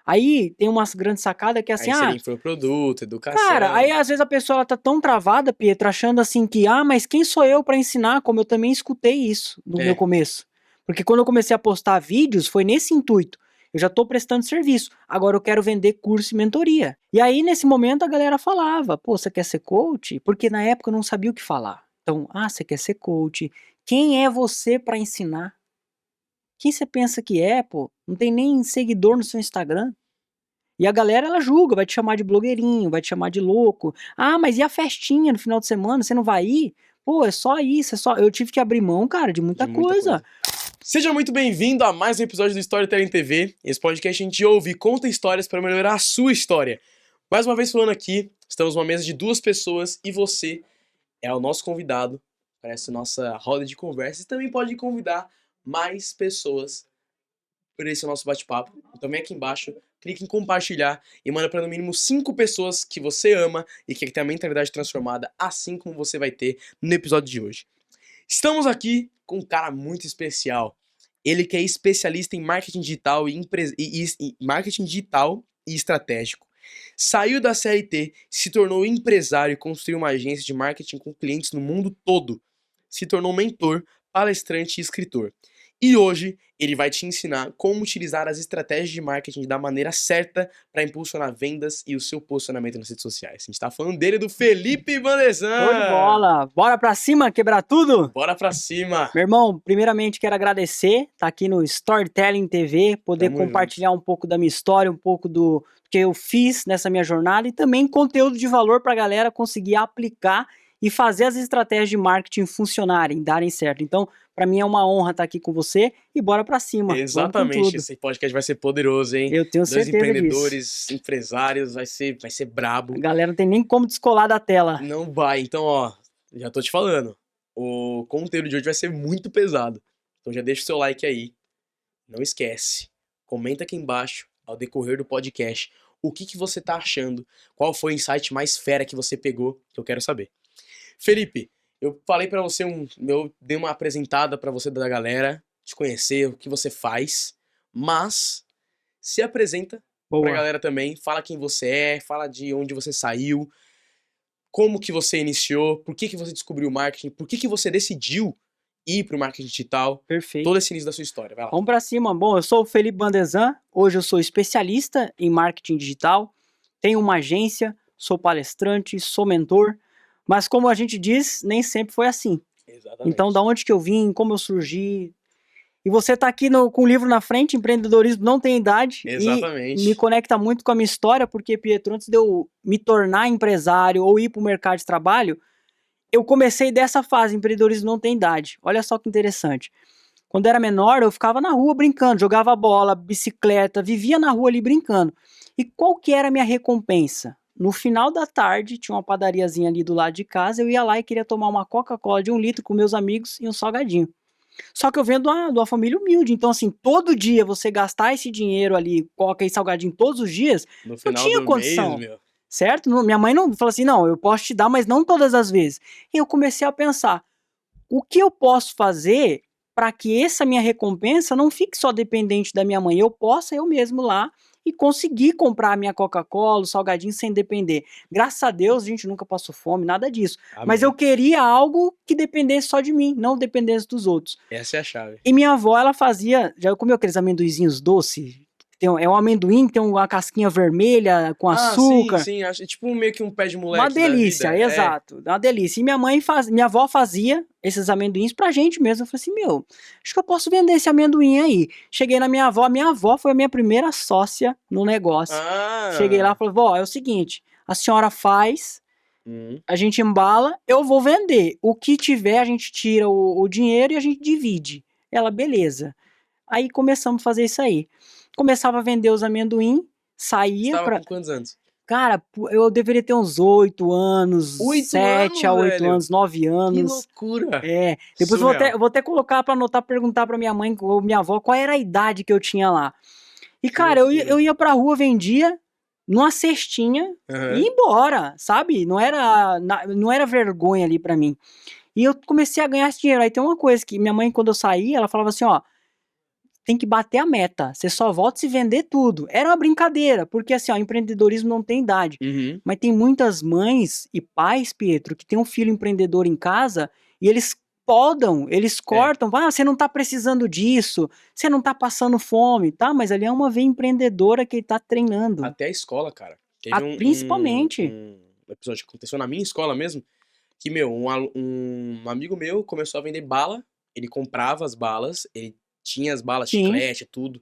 Aí tem umas grandes sacadas que é assim, Aí seria infoproduto, educação. cara, aí às vezes a pessoa ela tá tão travada, Pietro, achando assim que, mas quem sou eu pra ensinar? Como eu também escutei isso no meu começo. Porque quando eu comecei a postar vídeos, foi nesse intuito. Eu já tô prestando serviço, agora eu quero vender curso e mentoria. E aí, nesse momento, a galera falava, pô, você quer ser coach? Porque na época eu não sabia o que falar. Então, você quer ser coach? Quem é você pra ensinar? Quem você pensa que é, pô? Não tem nem seguidor no seu Instagram. E a galera, ela julga, vai te chamar de blogueirinho, vai te chamar de louco. Mas e a festinha no final de semana? Você não vai ir? Pô, é só isso, é só... Eu tive que abrir mão, cara, de muita coisa. Seja muito bem-vindo a mais um episódio do Storytelling TV. Esse podcast a gente ouve e conta histórias para melhorar a sua história. Mais uma vez falando aqui, estamos numa mesa de 2 pessoas e você é o nosso convidado para essa nossa roda de conversa. E também pode convidar mais pessoas por esse nosso bate-papo. Então vem aqui embaixo, clique em compartilhar e manda para no mínimo 5 pessoas que você ama e que tem a mentalidade transformada, assim como você vai ter no episódio de hoje. Estamos aqui com um cara muito especial. Ele que é especialista em marketing digital marketing digital e estratégico. Saiu da CLT, se tornou empresário e construiu uma agência de marketing com clientes no mundo todo. Se tornou mentor, palestrante e escritor. E hoje ele vai te ensinar como utilizar as estratégias de marketing da maneira certa para impulsionar vendas e o seu posicionamento nas redes sociais. A gente tá falando dele, do Felipe Bandezan. Show de bola! Bora pra cima, quebrar tudo? Bora pra cima! Meu irmão, primeiramente quero agradecer, tá aqui no Storytelling TV, poder Tamo compartilhar um pouco da minha história, um pouco do que eu fiz nessa minha jornada e também conteúdo de valor pra galera conseguir aplicar e fazer as estratégias de marketing funcionarem, darem certo. Então, pra mim é uma honra estar aqui com você e bora pra cima. Exatamente, esse podcast vai ser poderoso, hein? Eu tenho 2 certeza empreendedores, disso. empresários, vai ser brabo. A galera não tem nem como descolar da tela. Não vai, então ó, já tô te falando, o conteúdo de hoje vai ser muito pesado. Então já deixa o seu like aí, não esquece, comenta aqui embaixo, ao decorrer do podcast, o que você tá achando, qual foi o insight mais fera que você pegou, que eu quero saber. Felipe, eu falei pra você, eu dei uma apresentada pra você da galera, te conhecer, o que você faz, mas se apresenta pra galera também, fala quem você é, fala de onde você saiu, como que você iniciou, por que você descobriu o marketing, por que você decidiu ir pro marketing digital. Perfeito. Todo esse início da sua história, vai lá. Vamos pra cima. Bom, eu sou o Felipe Bandezan, hoje eu sou especialista em marketing digital, tenho uma agência, sou palestrante, sou mentor, mas como a gente diz, nem sempre foi assim. Exatamente. Então, da onde que eu vim, como eu surgi, e você tá aqui com o livro na frente, Empreendedorismo Não Tem Idade. Exatamente. E me conecta muito com a minha história, porque, Pietro, antes de eu me tornar empresário ou ir pro mercado de trabalho, eu comecei dessa fase, empreendedorismo não tem idade. Olha só que interessante. Quando eu era menor, eu ficava na rua brincando, jogava bola, bicicleta, vivia na rua ali brincando. E qual que era a minha recompensa? No final da tarde, tinha uma padariazinha ali do lado de casa, eu ia lá e queria tomar uma Coca-Cola de 1 litro com meus amigos e um salgadinho. Só que eu venho de uma família humilde, então assim, todo dia você gastar esse dinheiro ali, Coca e salgadinho todos os dias, no final não tinha do condição. Mês, meu. Certo? Minha mãe não falou assim, não, eu posso te dar, mas não todas as vezes. E eu comecei a pensar, o que eu posso fazer para que essa minha recompensa não fique só dependente da minha mãe, eu possa eu mesmo lá e conseguir comprar a minha Coca-Cola, o salgadinho sem depender. Graças a Deus a gente nunca passou fome, nada disso. Amém. Mas eu queria algo que dependesse só de mim, não dependesse dos outros. Essa é a chave. E minha avó, ela fazia, já comeu aqueles amendoizinhos doces? É um amendoim que tem uma casquinha vermelha com açúcar. Sim, acho tipo meio que um pé de moleque. Uma delícia, exato. Uma delícia. E minha avó fazia esses amendoins pra gente mesmo. Eu falei assim, acho que eu posso vender esse amendoim aí. Cheguei na minha avó foi a minha primeira sócia no negócio. Cheguei lá e falei, vó, é o seguinte, a senhora faz, a gente embala, eu vou vender. O que tiver, a gente tira o dinheiro e a gente divide. Ela, beleza. Aí começamos a fazer isso aí. Começava a vender os amendoim, saía pra... com quantos anos? Cara, eu deveria ter uns 8 anos, 7 a 8 anos, 9 anos. Que loucura! É, depois eu vou até colocar pra anotar, perguntar pra minha mãe ou minha avó qual era a idade que eu tinha lá. E cara, eu ia pra rua, vendia numa cestinha e ia embora, sabe? Não era vergonha ali pra mim. E eu comecei a ganhar esse dinheiro. Aí tem uma coisa que minha mãe, quando eu saí, ela falava assim, ó, tem que bater a meta. Você só volta se vender tudo. Era uma brincadeira, porque assim, ó, empreendedorismo não tem idade. Uhum. Mas tem muitas mães e pais, Pietro, que tem um filho empreendedor em casa e eles podam, eles cortam. Ah, você não tá precisando disso, você não tá passando fome, tá? Mas ali é uma veia empreendedora que ele tá treinando. Até a escola, cara. Teve Principalmente. um episódio que aconteceu na minha escola mesmo, que, um amigo meu começou a vender bala, ele comprava as balas, ele tinha as balas, Sim. chiclete, tudo,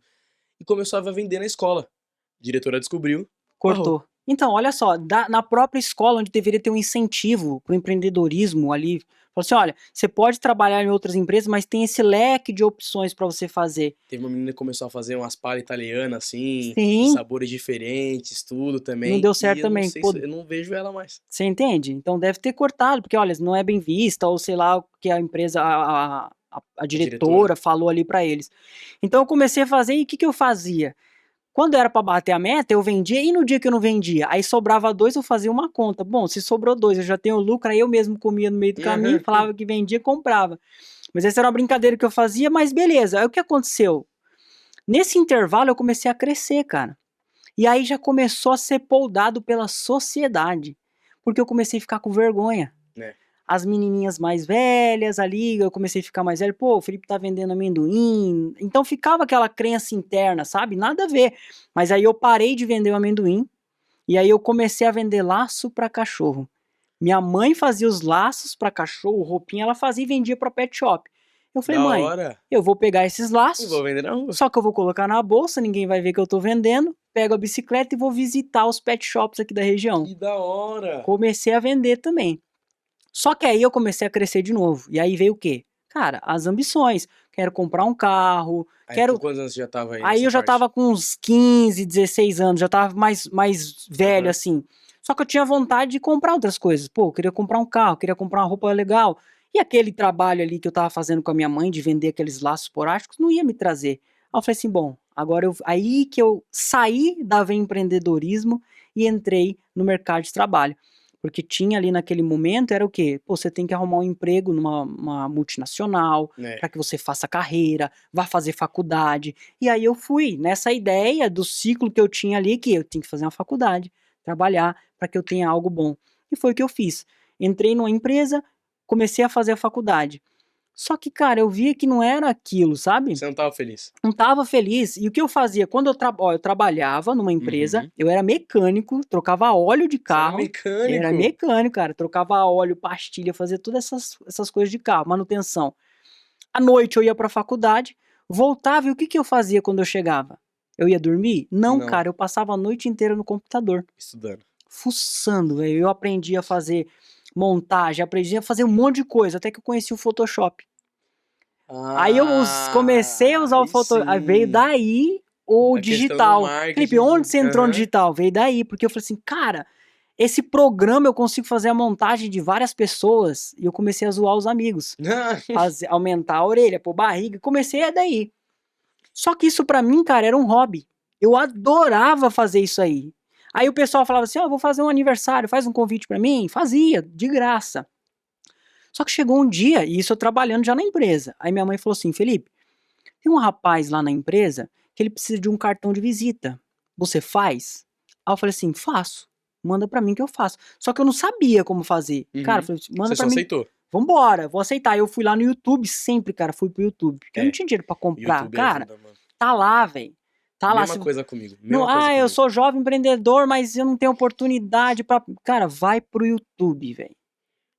e começou a vender na escola. A diretora descobriu. Cortou. Então, olha só, na própria escola, onde deveria ter um incentivo para o empreendedorismo ali, falou assim, olha, você pode trabalhar em outras empresas, mas tem esse leque de opções para você fazer. Teve uma menina que começou a fazer umas palas italianas, assim, Sim. de sabores diferentes, tudo também. Não deu certo e também. Eu não vejo ela mais. Você entende? Então deve ter cortado, porque olha, não é bem vista, ou sei lá o que a empresa, a diretora falou ali para eles. Então eu comecei a fazer, e o que eu fazia? Quando era para bater a meta, eu vendia, e no dia que eu não vendia, aí sobrava 2, eu fazia uma conta. Bom, se sobrou 2, eu já tenho lucro, aí eu mesmo comia no meio do caminho, falava que vendia, comprava. Mas essa era uma brincadeira que eu fazia, mas beleza. Aí o que aconteceu? Nesse intervalo eu comecei a crescer, cara. E aí já começou a ser poldado pela sociedade, porque eu comecei a ficar com vergonha. As menininhas mais velhas ali, eu comecei a ficar mais velho, pô, o Felipe tá vendendo amendoim. Então ficava aquela crença interna, sabe? Nada a ver. Mas aí eu parei de vender o amendoim e aí eu comecei a vender laço para cachorro. Minha mãe fazia os laços para cachorro, roupinha, ela fazia e vendia para pet shop. Eu falei, mãe, eu vou pegar esses laços, vou vender na rua. Só que eu vou colocar na bolsa, ninguém vai ver que eu tô vendendo, pego a bicicleta e vou visitar os pet shops aqui da região. Que da hora! Comecei a vender também. Só que aí eu comecei a crescer de novo. E aí veio o quê? Cara, as ambições. Quero comprar um carro. Com quantos anos você já tava aí? Aí eu já tava com uns 15, 16 anos, já tava mais velho, assim. Só que eu tinha vontade de comprar outras coisas. Pô, eu queria comprar um carro, queria comprar uma roupa legal. E aquele trabalho ali que eu tava fazendo com a minha mãe, de vender aqueles laços porásticos, não ia me trazer. Aí eu falei assim, bom, agora aí que eu saí da veia empreendedorismo e entrei no mercado de trabalho. Porque tinha ali naquele momento, era o quê? Pô, você tem que arrumar um emprego numa multinacional, para que você faça carreira, vá fazer faculdade. E aí eu fui nessa ideia do ciclo que eu tinha ali, que eu tinha que fazer uma faculdade, trabalhar para que eu tenha algo bom. E foi o que eu fiz. Entrei numa empresa, comecei a fazer a faculdade. Só que, cara, eu via que não era aquilo, sabe? Você não tava feliz? Não tava feliz. E o que eu fazia? Quando eu trabalhava numa empresa, eu era mecânico, trocava óleo de carro. Você era mecânico? Era mecânico, cara. Trocava óleo, pastilha, fazia todas essas coisas de carro, manutenção. À noite eu ia pra faculdade, voltava e o que eu fazia quando eu chegava? Eu ia dormir? Não, cara, eu passava a noite inteira no computador. Estudando. Fuçando, velho. Eu aprendi a fazer montagem, aprendi a fazer um monte de coisa, até que eu conheci o Photoshop. Aí eu comecei a usar o Photoshop, aí veio daí o digital. Felipe, onde você entrou no digital? Veio daí, porque eu falei assim, cara, esse programa eu consigo fazer a montagem de várias pessoas, e eu comecei a zoar os amigos, aumentar a orelha, pôr barriga, comecei a daí. Só que isso pra mim, cara, era um hobby. Eu adorava fazer isso aí. Aí o pessoal falava assim, ó, vou fazer um aniversário, faz um convite pra mim? Fazia, de graça. Só que chegou um dia, e isso eu trabalhando já na empresa, aí minha mãe falou assim, Felipe, tem um rapaz lá na empresa que ele precisa de um cartão de visita. Você faz? Aí eu falei assim, faço. Manda pra mim que eu faço. Só que eu não sabia como fazer. Cara, eu falei, manda pra mim. Você só aceitou? Vambora, vou aceitar. Eu fui lá no YouTube, sempre, cara, fui pro YouTube. Porque eu não tinha dinheiro pra comprar. YouTube cara, ajuda, tá lá, velho. Tá lá. Mesma coisa comigo. Eu sou jovem empreendedor, mas eu não tenho oportunidade pra... Cara, vai pro YouTube, velho.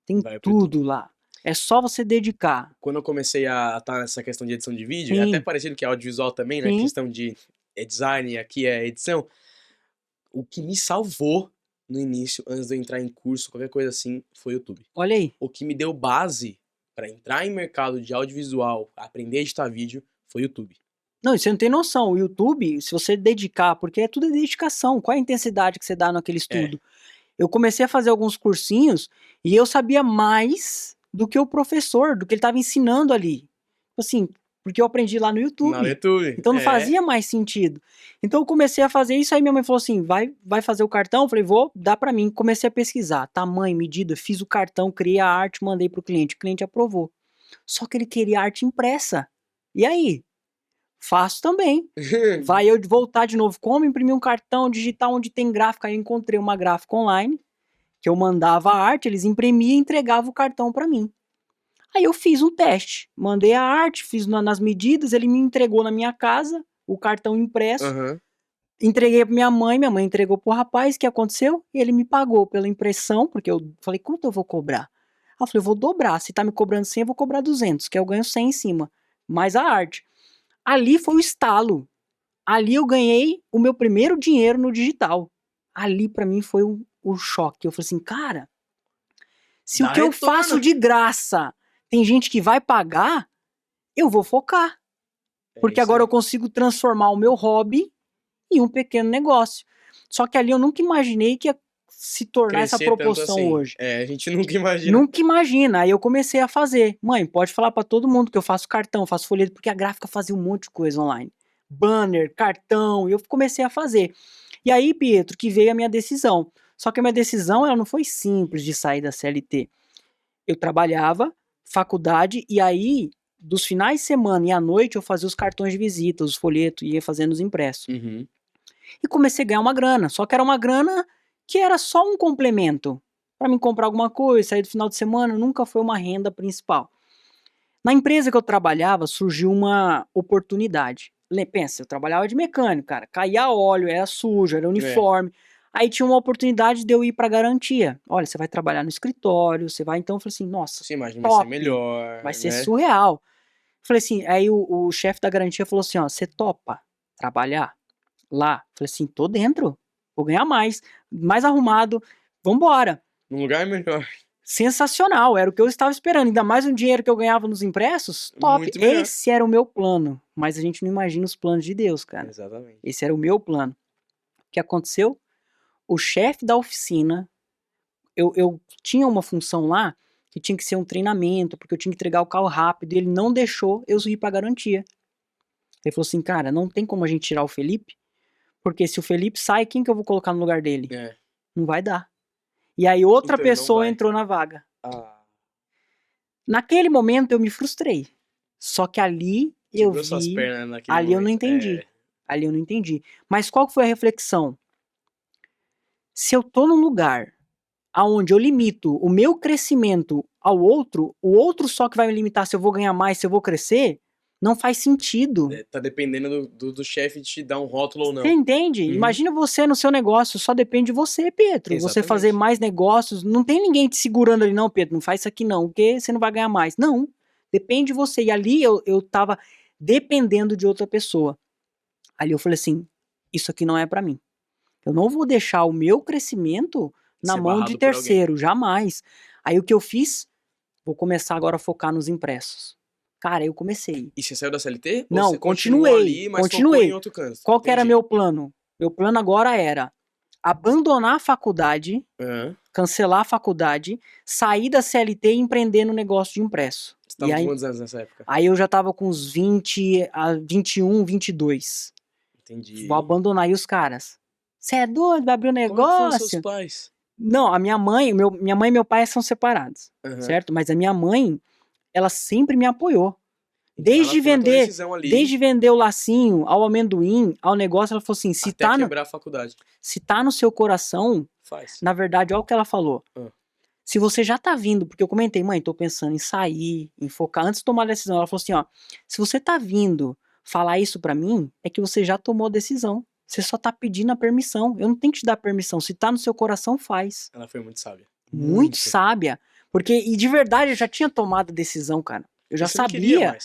Tem tudo lá. É só você dedicar. Quando eu comecei a estar nessa questão de edição de vídeo, é até parecido que é audiovisual também, né? Questão de design, aqui é edição. O que me salvou no início, antes de eu entrar em curso, qualquer coisa assim, foi o YouTube. Olha aí. O que me deu base pra entrar em mercado de audiovisual, aprender a editar vídeo, foi o YouTube. Não, você não tem noção. O YouTube, se você dedicar, porque é tudo dedicação. Qual é a intensidade que você dá naquele estudo? Eu comecei a fazer alguns cursinhos e eu sabia mais do que o professor, do que ele estava ensinando ali. Assim, porque eu aprendi lá no YouTube. Então não fazia mais sentido. Então eu comecei a fazer isso, aí minha mãe falou assim, vai fazer o cartão? Eu falei, vou, dá pra mim. Comecei a pesquisar, tamanho, medida, fiz o cartão, criei a arte, mandei pro cliente. O cliente aprovou. Só que ele queria arte impressa. E aí? Faço também. Vai eu voltar de novo. Como imprimir um cartão digital onde tem gráfica? Aí eu encontrei uma gráfica online, que eu mandava a arte, eles imprimiam e entregavam o cartão para mim. Aí eu fiz um teste, mandei a arte, fiz nas medidas, ele me entregou na minha casa, o cartão impresso, entreguei pra minha mãe entregou pro rapaz, o que aconteceu? Ele me pagou pela impressão, porque eu falei, quanto eu vou cobrar? Aí eu falei, eu vou dobrar, se tá me cobrando 100, eu vou cobrar 200, que eu ganho 100 em cima, mais a arte. Ali foi o estalo, ali eu ganhei o meu primeiro dinheiro no digital. Ali pra mim foi o choque, eu falei assim, cara, se o que eu faço de graça tem gente que vai pagar, eu vou focar. Porque agora eu consigo transformar o meu hobby em um pequeno negócio. Só que ali eu nunca imaginei que ia se tornar essa proporção assim. Hoje. A gente nunca imagina. Nunca imagina. Aí eu comecei a fazer. Mãe, pode falar pra todo mundo que eu faço cartão, faço folheto, porque a gráfica fazia um monte de coisa online. Banner, cartão, e eu comecei a fazer. E aí, Pietro, que veio a minha decisão. Só que a minha decisão, ela não foi simples de sair da CLT. Eu trabalhava, faculdade, e aí, dos finais de semana e à noite, eu fazia os cartões de visita, os folhetos, ia fazendo os impressos. E comecei a ganhar uma grana, só que era uma grana que era só um complemento. Para mim comprar alguma coisa, sair do final de semana, nunca foi uma renda principal. Na empresa que eu trabalhava, surgiu uma oportunidade. Pensa, eu trabalhava de mecânico, cara, caía óleo, era sujo, era uniforme. Aí tinha uma oportunidade de eu ir pra garantia. Olha, você vai trabalhar no escritório, você vai... Então eu falei assim, nossa, sim, imagina, vai ser melhor. Vai ser surreal. Falei assim, aí o chefe da garantia falou assim, ó, você topa trabalhar lá? Falei assim, tô dentro, vou ganhar mais arrumado, vambora. Num lugar melhor. Sensacional, era o que eu estava esperando, ainda mais um dinheiro que eu ganhava nos impressos, top. Esse era o meu plano, mas a gente não imagina os planos de Deus, cara. Exatamente. Esse era o meu plano. O que aconteceu? O chefe da oficina, eu tinha uma função lá que tinha que ser um treinamento, porque eu tinha que entregar o carro rápido, e ele não deixou eu ir pra garantia. Ele falou assim, cara, não tem como a gente tirar o Felipe, porque se o Felipe sai, quem que eu vou colocar no lugar dele? Não vai dar. E aí outra pessoa entrou na vaga. Naquele momento eu me frustrei. Só que ali eu vi... suas pernas naquele ali momento. Eu não entendi. Ali eu não entendi. Mas qual foi a reflexão? Se eu tô num lugar aonde eu limito o meu crescimento ao outro, o outro só que vai me limitar se eu vou ganhar mais, se eu vou crescer, não faz sentido. Tá dependendo do chefe te dar um rótulo ou não. Você entende? Imagina você no seu negócio, só depende de você, Pedro. Exatamente. Você fazer mais negócios, não tem ninguém te segurando ali, não, Pedro, não faz isso aqui não, porque você não vai ganhar mais. Não, depende de você. E ali eu tava dependendo de outra pessoa. Ali eu falei assim, isso aqui não é pra mim. Eu não vou deixar o meu crescimento na mão de terceiro, jamais. Aí o que eu fiz? Vou começar agora a focar nos impressos. Cara, eu comecei. E você saiu da CLT? Não, você continuei. Ali, mas continuei. Em outro canto? Qual que era meu plano? Meu plano agora era abandonar a faculdade, cancelar a faculdade, sair da CLT e empreender no negócio de impresso. Você tava com quantos anos nessa época? Aí eu já tava com uns 20 a 21, 22. Entendi. Vou abandonar aí os caras. Você é doido? Vai abrir um negócio? Como foram seus pais? Não, a minha mãe, minha mãe e meu pai são separados, certo? Mas a minha mãe, ela sempre me apoiou. Desde vender o lacinho, ao amendoim, ao negócio, ela falou assim, se até quebrar a faculdade. Se tá no seu coração, faz. Na verdade, olha o que ela falou. Se você já tá vindo, porque eu comentei, mãe, tô pensando em sair, em focar, antes de tomar a decisão, ela falou assim, ó, se você tá vindo falar isso pra mim, é que você já tomou a decisão. Você só tá pedindo a permissão. Eu não tenho que te dar permissão. Se tá no seu coração, faz. Ela foi muito sábia. Muito sábia. Porque, e de verdade, eu já tinha tomado a decisão, cara. Eu já sabia,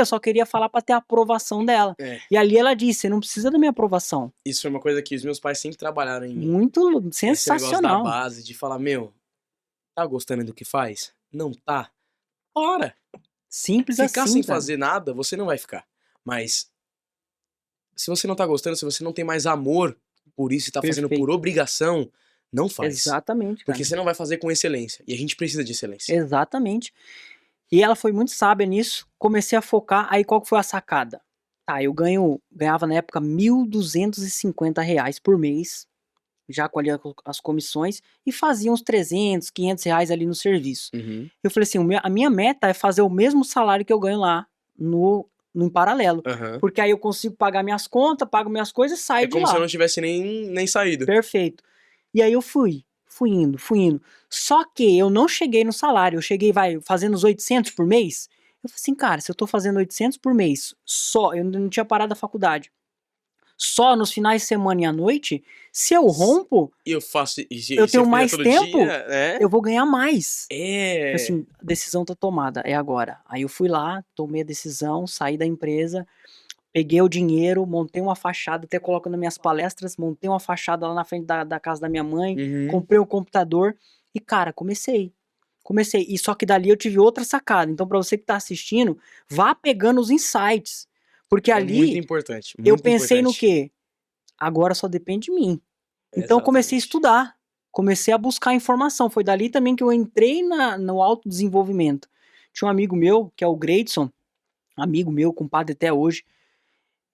só queria falar pra ter a aprovação dela. E ali ela disse, você não precisa da minha aprovação. Isso foi uma coisa que os meus pais sempre trabalharam em mim. Muito sensacional. Esse negócio da base, de falar, meu, tá gostando do que faz? Não tá? Para! Simples assim, ficar sem fazer nada, você não vai ficar. Mas, se você não tá gostando, se você não tem mais amor por isso e tá fazendo por obrigação, não faz. Exatamente, cara. Porque você não vai fazer com excelência. E a gente precisa de excelência. Exatamente. E ela foi muito sábia nisso, comecei a focar, aí qual que foi a sacada? Tá, eu ganhava na época R$1.250 por mês, já com ali as comissões, e fazia uns 300, 500 reais ali no serviço. Eu falei assim, a minha meta é fazer o mesmo salário que eu ganho lá no no paralelo. Aham. Porque aí eu consigo pagar minhas contas, pago minhas coisas e saio É de como lá. se eu não tivesse nem saído. Perfeito. E aí eu fui indo. Só que eu não cheguei no salário, eu cheguei, fazendo os 800 por mês. Eu falei assim, cara, se eu tô fazendo 800 por mês, só, eu não tinha parado a faculdade, só nos finais de semana e à noite, se eu rompo, E eu faço. E se eu tenho eu fizer mais todo tempo, dia, né? eu vou ganhar mais. É. Assim, a decisão tá tomada, é agora. Aí eu fui lá, tomei a decisão, saí da empresa, peguei o dinheiro, montei uma fachada, até coloco nas minhas palestras, montei uma fachada lá na frente da casa da minha mãe, Uhum. comprei um computador e, cara, comecei. E só que dali eu tive outra sacada. Então, pra você que tá assistindo, vá pegando os insights. Porque É muito ali importante. eu Muito pensei no importante. quê? Agora só depende de mim. Então eu comecei a Exatamente. estudar, comecei a buscar informação. Foi dali também que eu entrei no autodesenvolvimento. Tinha um amigo meu, que é o Greidson, amigo meu, compadre até hoje.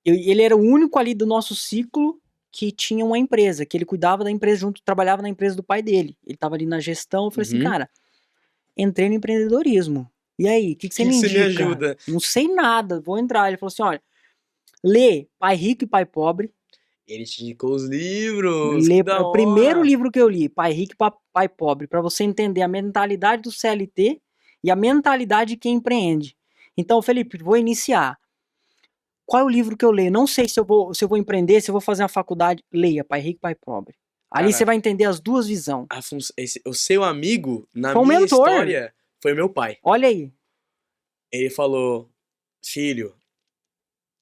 Ele era o único ali do nosso ciclo que tinha uma empresa, que ele cuidava da empresa junto, trabalhava na empresa do pai dele. Ele tava ali na gestão, eu falei assim, Uhum. cara, entrei no empreendedorismo. E aí, o que você me você me indica? ajuda? Não sei nada, vou entrar. Ele falou assim, olha, lê Pai Rico e Pai Pobre. Ele te indicou os livros. Que Lê, da o primeiro hora. livro que eu li, Pai Rico e Pai Pobre, para você entender a mentalidade do CLT e a mentalidade de quem empreende. Então, Felipe, vou iniciar. Qual é o livro que eu leio? Não sei se eu vou empreender, se eu vou fazer uma faculdade. Leia Pai Rico e Pai Pobre. Ali Cara, você vai entender as duas visões. O seu amigo, na Foi um minha mentor. história, foi meu pai. Olha aí. Ele falou, filho,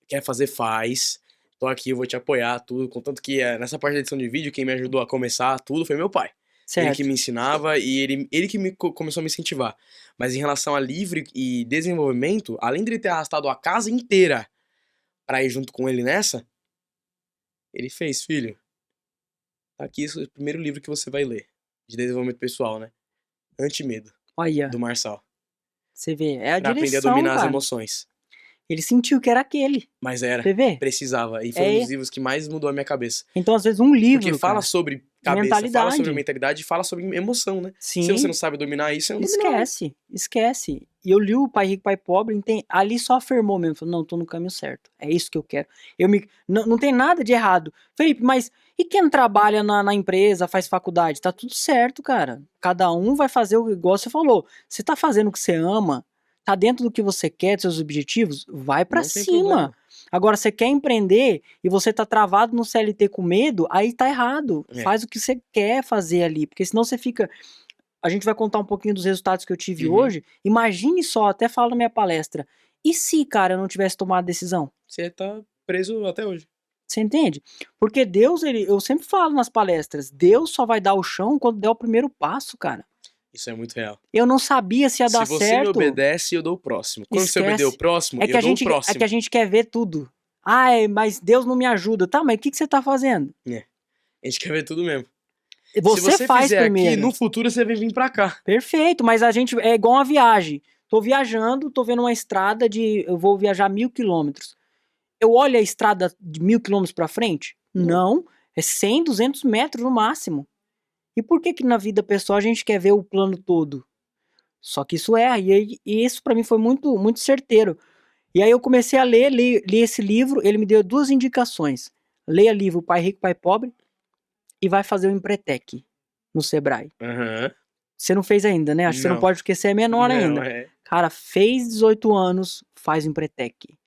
quer fazer, faz. Tô aqui, eu vou te apoiar, tudo. Contanto que nessa parte da edição de vídeo, quem me ajudou a começar tudo foi meu pai. Ele que Certo. me ensinava e ele que começou a me incentivar. Mas em relação a livre e desenvolvimento, além de ele ter arrastado a casa inteira pra ir junto com ele nessa, ele fez, filho, tá aqui esse é o primeiro livro que você vai ler. De desenvolvimento pessoal, né? Anti-medo, Olha, do Marçal. você vê. É a Pra aprender a direção, dominar as cara. emoções. Ele sentiu que era aquele. Mas era, Você vê? precisava. E foi um dos livros que mais mudou a minha cabeça. Então, às vezes, um livro, Porque fala cara, sobre cabeça, fala sobre mentalidade. mentalidade e fala sobre emoção, né? Sim. Se você não sabe dominar isso, você não domina. Esquece. E eu li o Pai Rico, Pai Pobre, ali só afirmou mesmo, falou, não, tô no caminho certo, é isso que eu quero. Não tem nada de errado. Felipe, mas e quem trabalha na empresa, faz faculdade? Tá tudo certo, cara. Cada um vai fazer o igual você falou. Você tá fazendo o que você ama, tá dentro do que você quer, dos seus objetivos, vai pra Não tem cima. problema. Agora, você quer empreender e você tá travado no CLT com medo, aí tá errado. É. Faz o que você quer fazer ali, porque senão você fica... A gente vai contar um pouquinho dos resultados que eu tive hoje. Imagine só, até falo na minha palestra, e se, cara, eu não tivesse tomado decisão? Você tá preso até hoje. Você entende? Porque Deus, eu sempre falo nas palestras, Deus só vai dar o chão quando der o primeiro passo, cara. Isso é muito real. Eu não sabia se ia dar certo. Se você me obedece, eu dou o próximo. Quando você obedece o próximo, eu dou o próximo. É que a gente quer ver tudo. Mas Deus não me ajuda. Tá, mas o que você tá fazendo? A gente quer ver tudo mesmo. Você se você faz fizer primeiro. aqui, no futuro você vem vir pra cá. Perfeito, mas a gente é igual uma viagem. Tô viajando, tô vendo uma estrada eu vou viajar 1.000 quilômetros. Eu olho a estrada de 1.000 quilômetros pra frente? Não, é 100, 200 metros no máximo. E por que na vida pessoal a gente quer ver o plano todo? Só que isso e isso pra mim foi muito, muito certeiro. E aí eu comecei a li esse livro, ele me deu 2 indicações. Leia livro Pai Rico, Pai Pobre e vai fazer o Empretec no Sebrae. Você não fez ainda, né? Acho que você não pode porque você é menor ainda. Cara, fez 18 anos, faz o Empretec.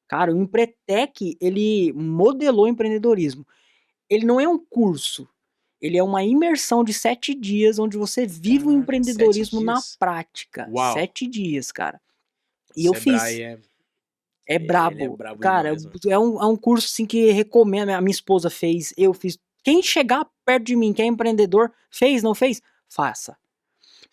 Cara, o Empretec, ele modelou empreendedorismo. Ele não é um curso, ele é uma imersão de 7 dias onde você vive o empreendedorismo na prática. Uau. 7 dias, cara. E eu fiz. É brabo. É brabo cara, demais, é um curso assim que recomendo. A minha esposa fez, eu fiz. Quem chegar perto de mim, que é empreendedor, fez, não fez? Faça.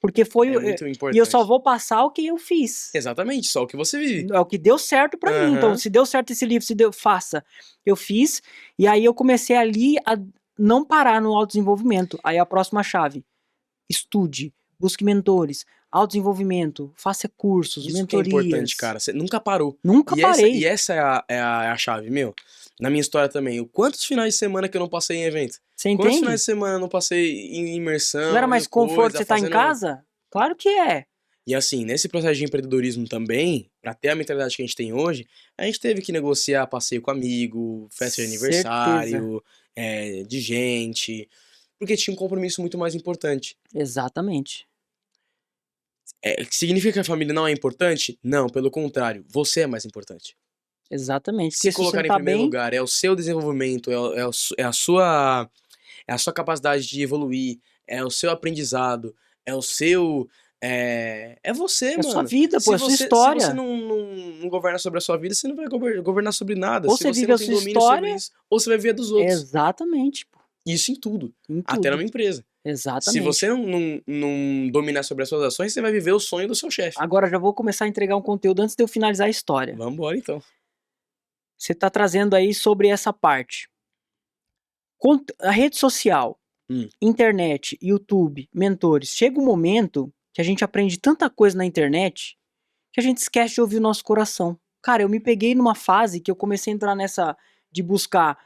Porque foi muito importante. E eu só vou passar o que eu fiz. Exatamente, só o que você vive. É o que deu certo pra mim. Então, se deu certo esse livro, faça. Eu fiz, e aí eu comecei ali a não parar no autodesenvolvimento. Aí a próxima chave: estude, busque mentores, autodesenvolvimento, faça cursos, Isso mentorias. Que é importante, cara. Você nunca parou. Nunca parei. E essa é a chave, meu. Na minha história também. Quantos finais de semana que eu não passei em evento? Você entende? Quantos finais de semana eu não passei em imersão? Não era mais conforto você estar em casa? Claro que é. E assim, nesse processo de empreendedorismo também, pra ter a mentalidade que a gente tem hoje, a gente teve que negociar passeio com amigo, festa de Certeza. aniversário, de gente, porque tinha um compromisso muito mais importante. Exatamente. Significa que a família não é importante? Não, pelo contrário, você é mais importante. Exatamente. Se Porque se você colocar não em tá primeiro bem, lugar, é o seu desenvolvimento, é a sua capacidade de evoluir, é o seu aprendizado, é o seu. É você, é a sua mano. vida, pô, é a sua Se você história. não governa sobre a sua vida, você não vai governar sobre nada. Ou Se você você vive não a tem sua domínio sobre história, isso, ou você vai ver a dos outros. exatamente, pô, Isso em tudo. em Até tudo. numa empresa. Se você Exatamente. não dominar sobre as suas ações, você vai viver o sonho do seu chefe. Agora já vou começar a entregar um conteúdo antes de eu finalizar a história. Vambora, então. Você tá trazendo aí sobre essa parte. A rede social, Hum. internet, YouTube, mentores. Chega um momento que a gente aprende tanta coisa na internet que a gente esquece de ouvir o nosso coração. Cara, eu me peguei numa fase que eu comecei a entrar nessa de buscar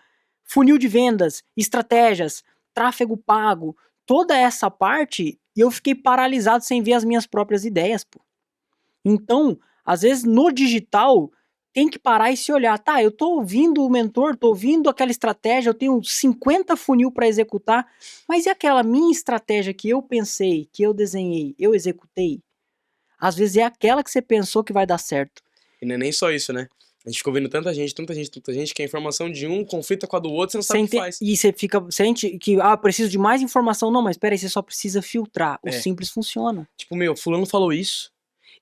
funil de vendas, estratégias, tráfego pago, toda essa parte, e eu fiquei paralisado sem ver as minhas próprias ideias, pô. Então, às vezes no digital tem que parar e se olhar, tá, eu tô ouvindo o mentor, tô ouvindo aquela estratégia, eu tenho 50 funil para executar, mas e aquela minha estratégia que eu pensei, que eu desenhei, eu executei? Às vezes é aquela que você pensou que vai dar certo. E não é nem só isso, né? A gente ficou vendo tanta gente, que a informação de um conflita com a do outro, você não sabe o que faz. E você fica, sente que, preciso de mais informação. Não, mas peraí, você só precisa filtrar. O simples funciona. Tipo, fulano falou isso,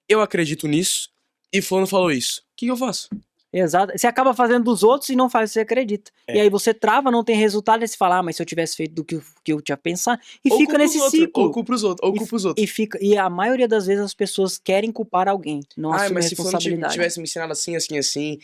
eu acredito nisso, e fulano falou isso. O que eu faço? Exato. Você acaba fazendo dos outros e não faz o que você acredita. E aí você trava, não tem resultado, e você fala, mas se eu tivesse feito do que eu tinha pensado, e ou fica nesse ciclo. Ou culpa os outros. E a maioria das vezes as pessoas querem culpar alguém, não assumem mas a se fulano responsabilidade. tivesse me ensinado assim, assim, assim.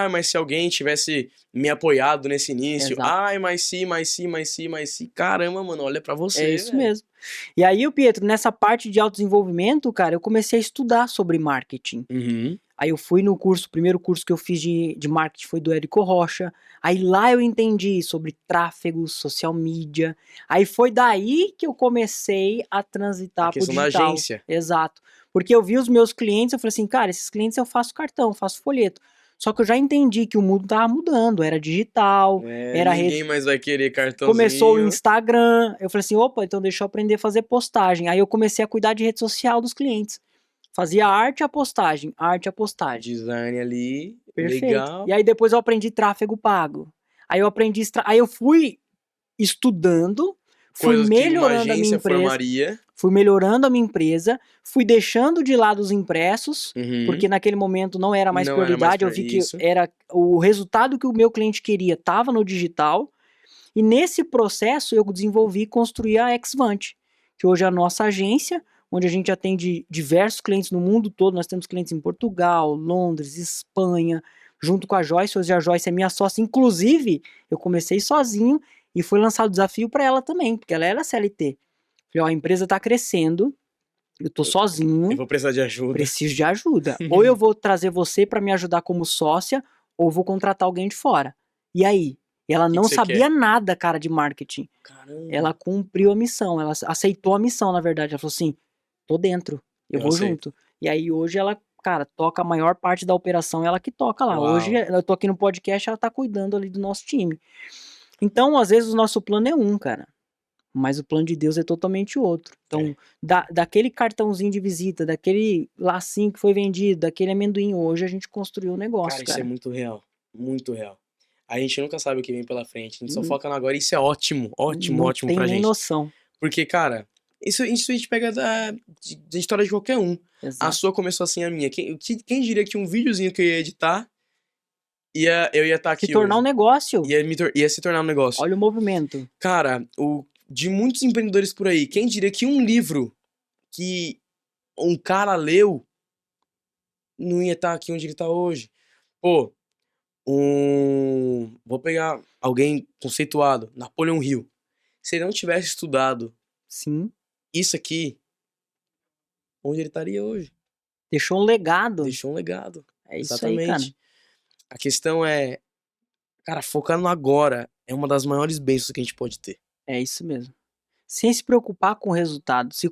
Mas se alguém tivesse me apoiado nesse início. Exato. Mas se. Caramba, mano, olha pra você, É isso mesmo. E aí, o Pietro, nessa parte de autodesenvolvimento, cara, eu comecei a estudar sobre marketing. Uhum. Aí eu fui no curso, o primeiro curso que eu fiz de marketing foi do Érico Rocha. Aí lá eu entendi sobre tráfego, social media. Aí foi daí que eu comecei a transitar pro digital. Da agência. Exato. Porque eu vi os meus clientes, eu falei assim, cara, esses clientes eu faço cartão, faço folheto. Só que eu já entendi que o mundo tava mudando, era digital, era ninguém mais vai querer cartãozinho. Começou o Instagram, eu falei assim, opa, então deixa eu aprender a fazer postagem. Aí eu comecei a cuidar de rede social dos clientes. Fazia arte e a postagem, Design ali, perfeito. legal. E aí depois eu aprendi tráfego pago. Aí eu fui estudando, fui melhorando a minha empresa. Fui melhorando a minha empresa, fui deixando de lado os impressos, porque naquele momento não era mais prioridade, eu vi que era o resultado que o meu cliente queria estava no digital. E nesse processo eu desenvolvi e construí a Xvante, que hoje é a nossa agência, onde a gente atende diversos clientes no mundo todo. Nós temos clientes em Portugal, Londres, Espanha, junto com a Joyce. Hoje a Joyce é minha sócia. Inclusive, eu comecei sozinho e foi lançado o desafio para ela também, porque ela era CLT. Falei, a empresa está crescendo, eu tô sozinho. Eu vou precisar de ajuda. Preciso de ajuda. Ou eu vou trazer você para me ajudar como sócia, ou vou contratar alguém de fora. E aí? Ela não sabia nada, cara, de marketing. Caramba. Ela cumpriu a missão, ela aceitou a missão, na verdade. Ela falou assim, tô dentro, eu vou junto. E aí hoje ela, cara, toca a maior parte da operação, ela que toca lá. Uau. Hoje eu tô aqui no podcast, ela tá cuidando ali do nosso time. Então, às vezes o nosso plano é um, cara. Mas o plano de Deus é totalmente outro. Então, daquele cartãozinho de visita, daquele lacinho que foi vendido, daquele amendoim, hoje a gente construiu um negócio, cara. Isso é muito real, muito real. A gente nunca sabe o que vem pela frente, a gente só foca no agora, e isso é ótimo pra gente. Não tem nem noção. Porque, cara, isso a gente pega da história de qualquer um. Exato. A sua começou assim, a minha. Quem diria que um videozinho que eu ia editar, eu ia estar aqui se tornar hoje. Um negócio. Ia se tornar um negócio. Olha o movimento. Cara, de muitos empreendedores por aí, quem diria que um livro que um cara leu não ia estar aqui onde ele tá hoje? Pô, vou pegar alguém conceituado, Napoleão Hill. Se ele não tivesse estudado isso aqui, onde ele estaria hoje? Deixou um legado. É exatamente. Isso aí, cara. A questão é, cara, focar no agora é uma das maiores bênçãos que a gente pode ter. É isso mesmo. Sem se preocupar com o resultado. Se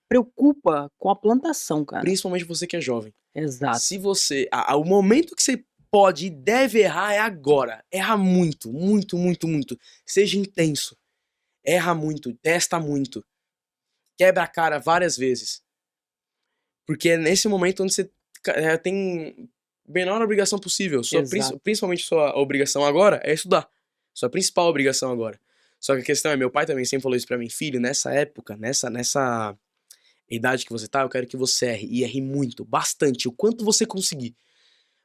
preocupa com a plantação, cara. Principalmente você que é jovem. Exato. Se você... o momento que você pode e deve errar é agora. Erra muito, muito, muito, muito. Seja intenso. Erra muito, testa muito. Quebra a cara várias vezes. Porque é nesse momento onde você tem a menor obrigação possível. Principalmente sua obrigação agora é estudar. Sua principal obrigação agora. Só que a questão é, meu pai também sempre falou isso pra mim, filho, nessa época, nessa idade que você tá, eu quero que você erre. E erre muito, bastante, o quanto você conseguir.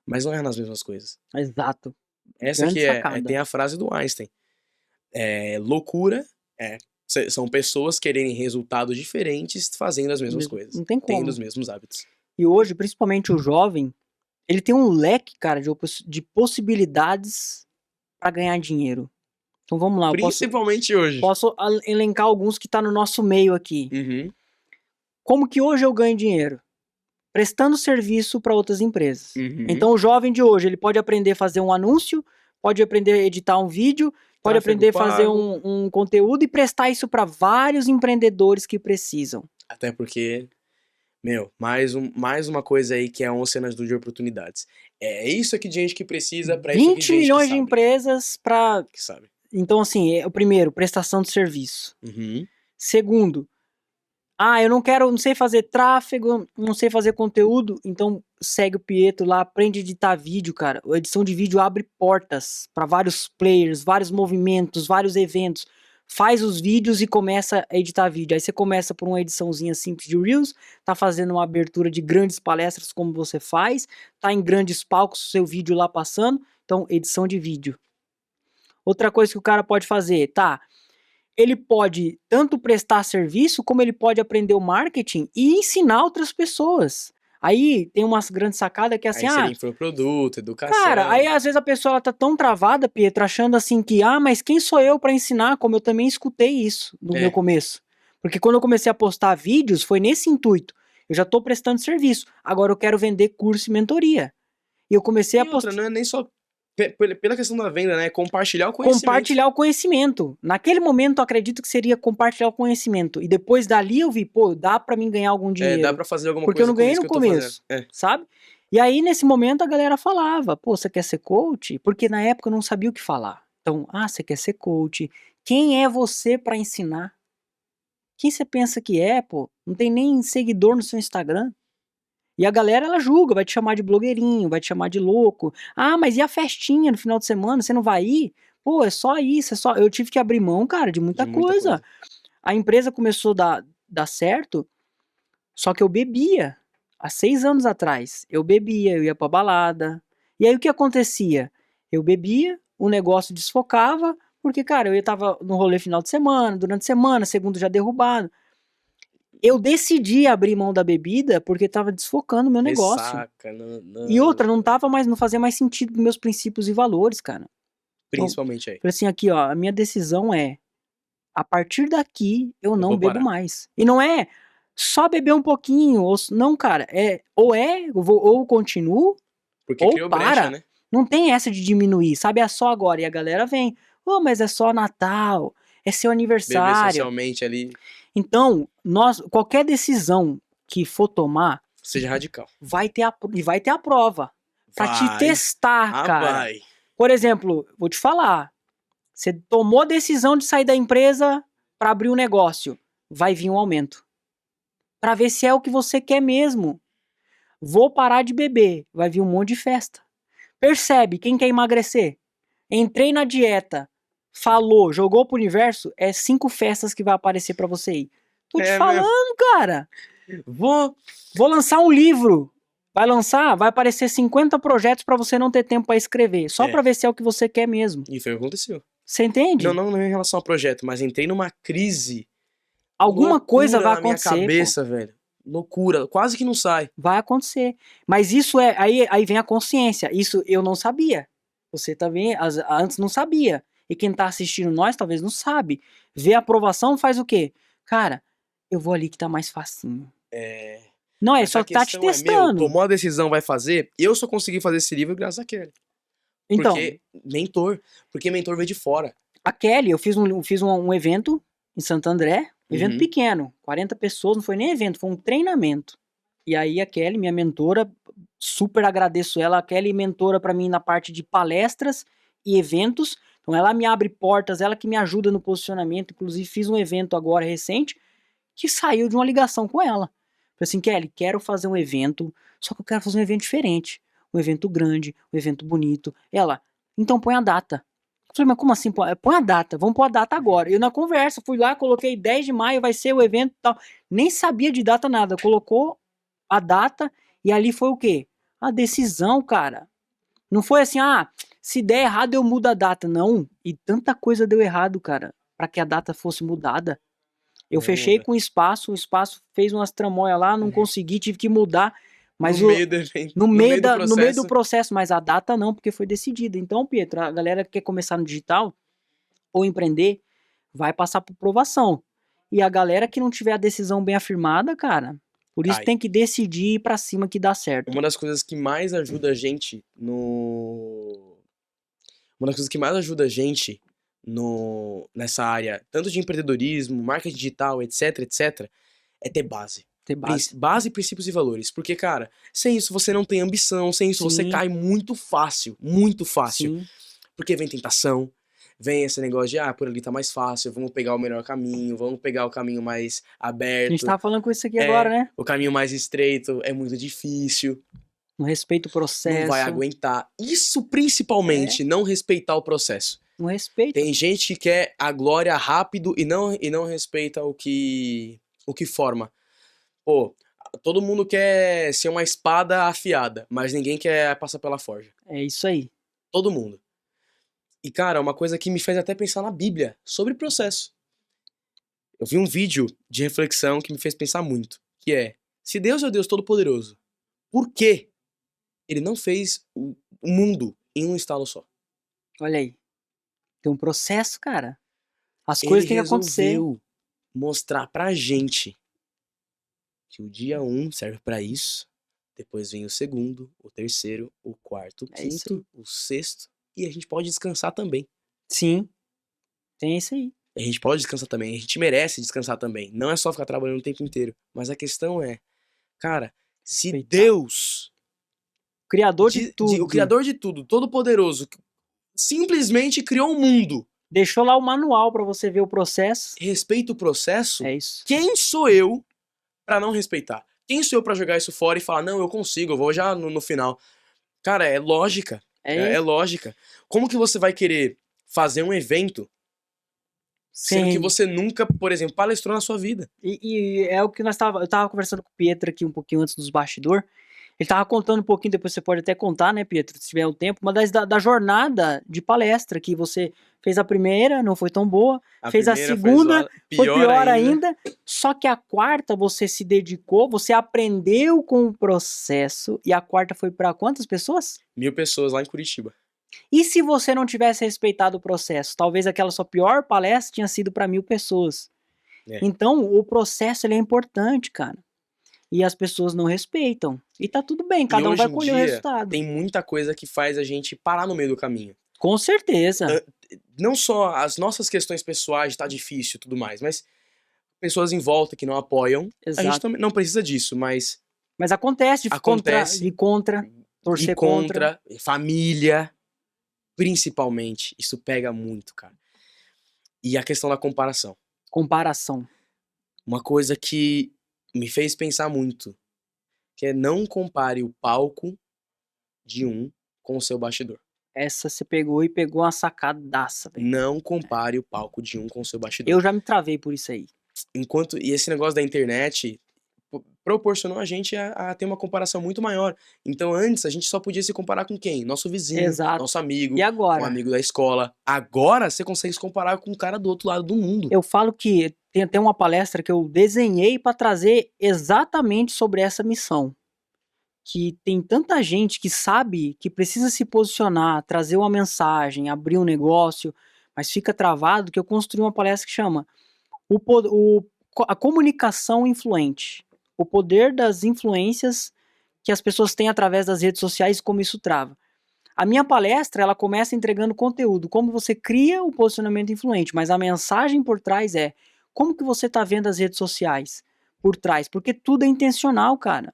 Mas não erra nas mesmas coisas. Exato. Essa aqui tem a frase do Einstein. Loucura são pessoas quererem resultados diferentes fazendo as mesmas coisas. Não tem como. Tendo os mesmos hábitos. E hoje, principalmente o jovem, ele tem um leque, cara, de possibilidades pra ganhar dinheiro. Então vamos lá. Principalmente hoje. Posso elencar alguns que tá no nosso meio aqui. Uhum. Como que hoje eu ganho dinheiro? Prestando serviço para outras empresas. Uhum. Então o jovem de hoje, ele pode aprender a fazer um anúncio, pode aprender a editar um vídeo, pode aprender a fazer um conteúdo e prestar isso para vários empreendedores que precisam. Até porque, mais uma coisa aí que é um oceano de oportunidades. É isso aqui de gente que precisa para isso aqui de gente 20 milhões que de empresas para... que sabe. Então assim, o primeiro, prestação de serviço. Uhum. Segundo, eu não sei fazer tráfego, não sei fazer conteúdo, então segue o Pietro lá, aprende a editar vídeo, cara. A edição de vídeo abre portas para vários players, vários movimentos, vários eventos. Faz os vídeos e começa a editar vídeo. Aí você começa por uma ediçãozinha simples de Reels, tá fazendo uma abertura de grandes palestras como você faz, tá em grandes palcos, seu vídeo lá passando, então edição de vídeo. Outra coisa que o cara pode fazer, ele pode tanto prestar serviço, como ele pode aprender o marketing e ensinar outras pessoas. Aí tem umas grandes sacadas que é assim, aí seria produto, educação. Cara, aí às vezes a pessoa ela tá tão travada, Pietro, achando assim que, mas quem sou eu pra ensinar? Como eu também escutei isso no meu começo. Porque quando eu comecei a postar vídeos, foi nesse intuito. Eu já tô prestando serviço, agora eu quero vender curso e mentoria. E eu comecei a postar... Não é nem só pela questão da venda, né? Compartilhar o conhecimento. Compartilhar o conhecimento. Naquele momento, eu acredito que seria compartilhar o conhecimento. E depois dali eu vi, dá pra mim ganhar algum dinheiro. Dá pra fazer alguma coisa. Porque eu não ganhei no começo, sabe? E aí, nesse momento, a galera falava, você quer ser coach? Porque na época eu não sabia o que falar. Então, você quer ser coach. Quem é você pra ensinar? Quem você pensa que é, Não tem nem seguidor no seu Instagram. E a galera, ela julga, vai te chamar de blogueirinho, vai te chamar de louco. Mas e a festinha no final de semana? Você não vai ir? É só isso, Eu tive que abrir mão, cara, de muita coisa. A empresa começou a dar certo, só que eu bebia. Há 6 anos atrás, eu bebia, eu ia pra balada. E aí o que acontecia? Eu bebia, o negócio desfocava, porque, cara, eu tava no rolê final de semana, durante a semana, segundo já derrubado. Eu decidi abrir mão da bebida porque tava desfocando o meu negócio. Ressaca, E outra, não fazia mais sentido com meus princípios e valores, cara. Principalmente aí. Falei assim, aqui, a minha decisão é, a partir daqui, eu não bebo mais. E não é só beber um pouquinho, não, cara, ou eu continuo, porque ou para. Brecha, né? Não tem essa de diminuir, sabe? É só agora. E a galera vem, mas é só Natal, é seu aniversário. Beber socialmente ali. Então, qualquer decisão que for tomar, seja radical. Vai ter a prova. Pra te testar, cara. Vai. Por exemplo, vou te falar. Você tomou a decisão de sair da empresa pra abrir um negócio. Vai vir um aumento. Pra ver se é o que você quer mesmo. Vou parar de beber. Vai vir um monte de festa. Percebe, quem quer emagrecer? Entrei na dieta. Falou, jogou pro universo, 5 festas que vai aparecer pra você ir. Tô te falando, cara. Vou lançar um livro. Vai aparecer 50 projetos pra você não ter tempo pra escrever. Só pra ver se é o que você quer mesmo. E foi o que aconteceu. Você entende? Não em relação ao projeto, mas entrei numa crise. Alguma coisa vai acontecer. Na minha cabeça, velho. Loucura, quase que não sai. Vai acontecer. Mas isso aí vem a consciência. Isso eu não sabia. Você também antes não sabia. E quem tá assistindo nós talvez não sabe. Vê a aprovação, faz o quê? Cara, eu vou ali que tá mais facinho. Não, mas só que tá te testando. Tomou a decisão, vai fazer. Eu só consegui fazer esse livro graças a Kelly. Então, porque mentor veio de fora. A Kelly, eu fiz um evento em Santo André. Evento pequeno, 40 pessoas, não foi nem evento, foi um treinamento. E aí a Kelly, minha mentora, super agradeço ela, a Kelly mentora pra mim na parte de palestras e eventos, então ela me abre portas, ela que me ajuda no posicionamento, inclusive fiz um evento agora recente, que saiu de uma ligação com ela. Falei assim, Kelly, quero fazer um evento, só que eu quero fazer um evento diferente, um evento grande, um evento bonito. Ela, então põe a data. Eu falei, mas como assim? Põe a data, vamos pôr a data agora. Eu na conversa, fui lá, coloquei 10 de maio, vai ser o evento e tal. Nem sabia de data nada, colocou a data e ali foi o quê? A decisão, cara. Não foi assim, se der errado eu mudo a data. Não, e tanta coisa deu errado, cara, pra que a data fosse mudada. Eu fechei com o espaço fez umas tramóias lá, não consegui, tive que mudar. Mas no meio do processo, mas a data não, porque foi decidida. Então, Pietro, a galera que quer começar no digital ou empreender, vai passar por provação. E a galera que não tiver a decisão bem afirmada, cara, por isso tem que decidir e ir pra cima que dá certo. Uma das coisas que mais ajuda a gente nessa área, tanto de empreendedorismo, marketing digital, etc, é ter base. Base, princípios e valores. Porque, cara, sem isso você não tem ambição, sem isso você cai muito fácil. Muito fácil. Sim. Porque vem tentação, vem esse negócio de, por ali tá mais fácil, vamos pegar o melhor caminho, vamos pegar o caminho mais aberto. A gente tava falando com isso aqui agora, né? O caminho mais estreito é muito difícil. Não respeita o processo. Não vai aguentar. Isso principalmente, não respeitar o processo. Não respeita. Tem gente que quer a glória rápido e não respeita o que forma. Pô, todo mundo quer ser uma espada afiada, mas ninguém quer passar pela forja. É isso aí. Todo mundo. E, cara, uma coisa que me fez até pensar na Bíblia, sobre processo. Eu vi um vídeo de reflexão que me fez pensar muito, que é, se Deus é o Deus Todo-Poderoso, por que Ele não fez o mundo em um estalo só? Olha aí. Tem um processo, cara. As coisas têm que acontecer. Ele resolveu mostrar pra gente que o dia 1 serve pra isso, depois vem o segundo, o terceiro, o quarto, o quinto, o sexto, e a gente pode descansar também. Sim, tem isso aí. A gente pode descansar também, a gente merece descansar também. Não é só ficar trabalhando o tempo inteiro, mas a questão é, cara, se Deus, o Criador de tudo, Todo-Poderoso, simplesmente criou o mundo, deixou lá o manual pra você ver o processo. Respeita o processo? É isso. Quem sou eu pra não respeitar? Quem sou eu pra jogar isso fora e falar, não, eu consigo, eu vou já no final? Cara, é lógica. É lógica. Como que você vai querer fazer um evento sendo que você nunca, por exemplo, palestrou na sua vida? E é o que eu tava conversando com o Pietro aqui um pouquinho antes dos bastidores. Ele tava contando um pouquinho, depois você pode até contar, né, Pietro, se tiver o tempo, mas da jornada de palestra, que você fez a primeira, não foi tão boa, fez a segunda, foi pior ainda, só que a quarta você se dedicou, você aprendeu com o processo, e a quarta foi para quantas pessoas? 1000 pessoas lá em Curitiba. E se você não tivesse respeitado o processo? Talvez aquela sua pior palestra tinha sido para 1000 pessoas. Então, o processo ele é importante, cara. E as pessoas não respeitam. E tá tudo bem, cada um vai colher o resultado. Tem muita coisa que faz a gente parar no meio do caminho. Com certeza. Não só as nossas questões pessoais, tá difícil e tudo mais, mas pessoas em volta que não apoiam. Exato. A gente também não precisa disso, mas... Mas acontece de torcer contra. Família, principalmente. Isso pega muito, cara. E a questão da comparação. Comparação. Uma coisa que me fez pensar muito, que é não compare o palco de um com o seu bastidor. Essa você pegou uma sacadaça, velho. Não compare o palco de um com o seu bastidor. Eu já me travei por isso aí. E esse negócio da internet proporcionou a gente a ter uma comparação muito maior. Então antes a gente só podia se comparar com quem? Nosso vizinho, nosso amigo, e agora? Um amigo da escola. Agora você consegue se comparar com um cara do outro lado do mundo. Eu falo que tem até uma palestra que eu desenhei para trazer exatamente sobre essa missão. Que tem tanta gente que sabe que precisa se posicionar, trazer uma mensagem, abrir um negócio, mas fica travado, que eu construí uma palestra que chama a comunicação influente. O poder das influências que as pessoas têm através das redes sociais e como isso trava. A minha palestra, ela começa entregando conteúdo, como você cria o posicionamento influente, mas a mensagem por trás é Como que você tá vendo as redes sociais por trás? Porque tudo é intencional, cara.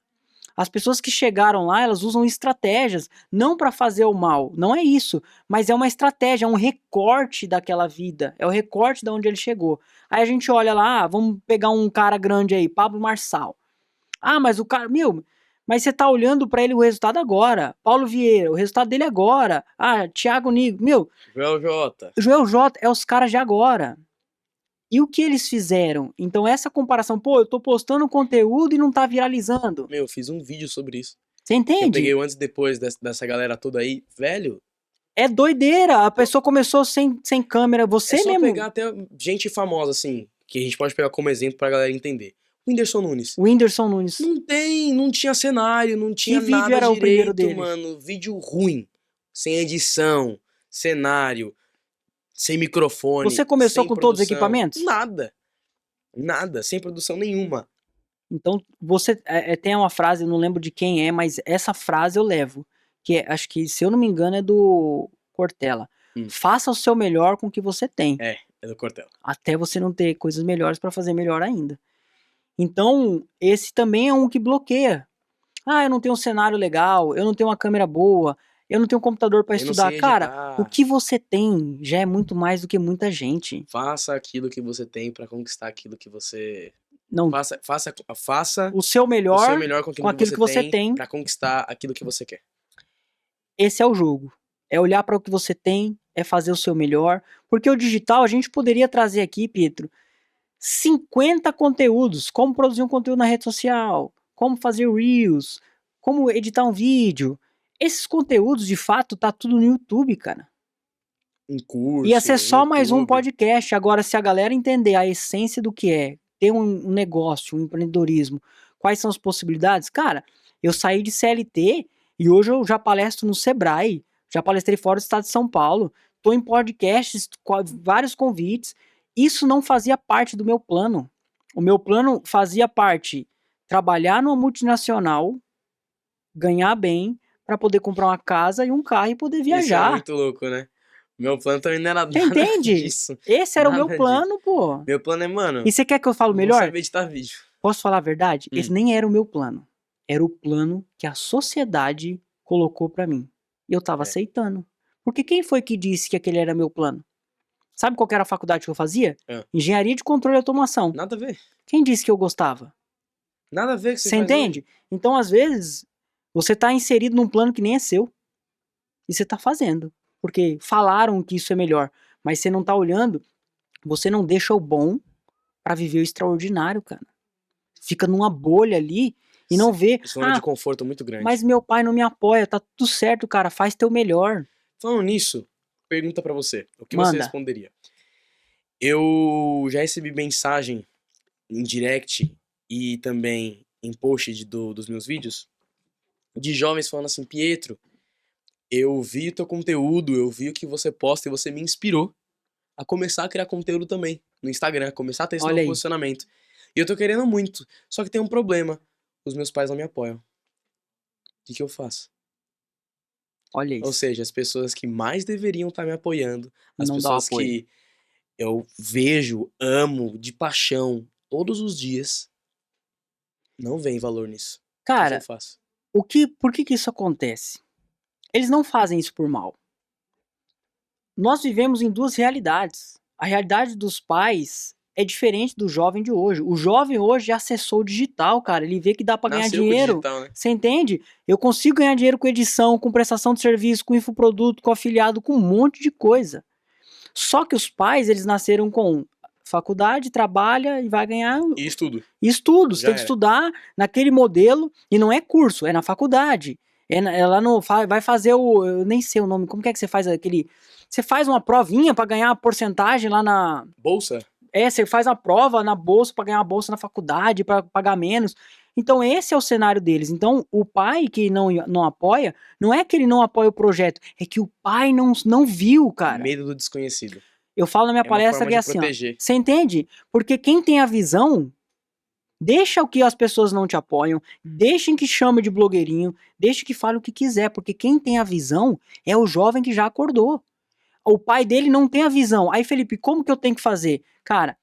As pessoas que chegaram lá, elas usam estratégias, não para fazer o mal, não é isso, mas é uma estratégia, é um recorte daquela vida, é o recorte de onde ele chegou. Aí a gente olha lá, vamos pegar um cara grande aí, Pablo Marçal. Ah, mas o cara, mas você tá olhando para ele o resultado agora. Paulo Vieira, o resultado dele agora. Ah, Thiago Nigo, Joel J. Joel J é os caras de agora. E o que eles fizeram? Então essa comparação, pô, eu tô postando conteúdo e não tá viralizando. Eu fiz um vídeo sobre isso. Você entende? Eu peguei o antes e depois dessa galera toda aí. Velho, é doideira. A pessoa começou sem câmera. Você é só mesmo. pegar até gente famosa, assim, que a gente pode pegar como exemplo pra galera entender. O Whindersson Nunes. O Whindersson Nunes. Não tinha cenário, não tinha Que nada vídeo era direito, o primeiro dele? mano. Vídeo ruim. Sem edição, cenário, sem microfone. Você começou sem com produção, todos os equipamentos? Nada, sem produção nenhuma. Então, você tem uma frase, eu não lembro de quem é, mas essa frase eu levo. Que é, acho que, se eu não me engano, é do Cortella. Faça o seu melhor com o que você tem. É do Cortella. Até você não ter coisas melhores para fazer melhor ainda. Então, esse também é um que bloqueia. Ah, eu não tenho um cenário legal, eu não tenho uma câmera boa, eu não tenho um computador para estudar. Cara, o que você tem já é muito mais do que muita gente. Faça aquilo que você tem para conquistar aquilo que você... Não. Faça o seu melhor com aquilo que você tem para conquistar aquilo que você quer. Esse é o jogo. É olhar para o que você tem, é fazer o seu melhor. Porque o digital, a gente poderia trazer aqui, Pietro, 50 conteúdos. Como produzir um conteúdo na rede social, como fazer reels, como editar um vídeo. Esses conteúdos, de fato, tá tudo no YouTube, cara. Um curso. Ia ser só mais um podcast. Agora, se a galera entender a essência do que é ter um negócio, um empreendedorismo, quais são as possibilidades? Cara, eu saí de CLT e hoje eu já palestro no Sebrae, já palestrei fora do estado de São Paulo, tô em podcasts, vários convites. Isso não fazia parte do meu plano. O meu plano fazia parte trabalhar numa multinacional, ganhar bem, para poder comprar uma casa e um carro e poder viajar. Isso é muito louco, né? Meu plano também não era nada disso. Esse era o meu plano, pô. Meu plano é, mano... E você quer que eu fale melhor? Não saber editar vídeo. Posso falar a verdade? Esse nem era o meu plano. Era o plano que a sociedade colocou pra mim. E eu tava aceitando. Porque quem foi que disse que aquele era meu plano? Sabe qual que era a faculdade que eu fazia? Engenharia de controle e automação. Nada a ver. Quem disse que eu gostava? Nada a ver com você entende? Hoje. Então, às vezes, você tá inserido num plano que nem é seu. E você tá fazendo. Porque falaram que isso é melhor. Mas você não tá olhando. Você não deixa o bom pra viver o extraordinário, cara. Fica numa bolha ali e não vê. Zona de conforto muito grande. Mas meu pai não me apoia, tá tudo certo, cara, faz teu melhor. Falando nisso, pergunta pra você. O que você responderia? Eu já recebi mensagem em direct e também em post dos meus vídeos de jovens falando assim: Pietro, eu vi teu conteúdo, eu vi o que você posta e você me inspirou a começar a criar conteúdo também no Instagram, começar a ter esse novo posicionamento. E eu tô querendo muito, só que tem um problema. Os meus pais não me apoiam. O que eu faço? Olha isso. Ou seja, as pessoas que mais deveriam estar me apoiando, as pessoas que eu vejo, amo, de paixão, todos os dias, não veem valor nisso. Cara, o que eu faço? Por que isso acontece? Eles não fazem isso por mal. Nós vivemos em duas realidades. A realidade dos pais é diferente do jovem de hoje. O jovem hoje acessou o digital, cara. Ele vê que dá pra ganhar dinheiro. Digital, né? Você entende? Eu consigo ganhar dinheiro com edição, com prestação de serviço, com infoproduto, com afiliado, com um monte de coisa. Só que os pais, eles nasceram com faculdade, trabalha e vai ganhar... E estudo. Você tem que estudar naquele modelo. E não é curso, é na faculdade. Ela não vai fazer eu nem sei o nome. Como que você faz aquele... Você faz uma provinha pra ganhar a porcentagem lá na... Bolsa? Você faz a prova na bolsa pra ganhar a bolsa na faculdade, pra pagar menos. Então esse é o cenário deles. Então o pai que não apoia, não é que ele não apoia o projeto, é que o pai não viu, cara. Medo do desconhecido. Eu falo na minha palestra que é assim, ó, você entende? Porque quem tem a visão, deixa o que as pessoas não te apoiam, deixem que chame de blogueirinho, deixe que fale o que quiser, porque quem tem a visão é o jovem que já acordou. O pai dele não tem a visão. Aí, Felipe, como que eu tenho que fazer? Cara,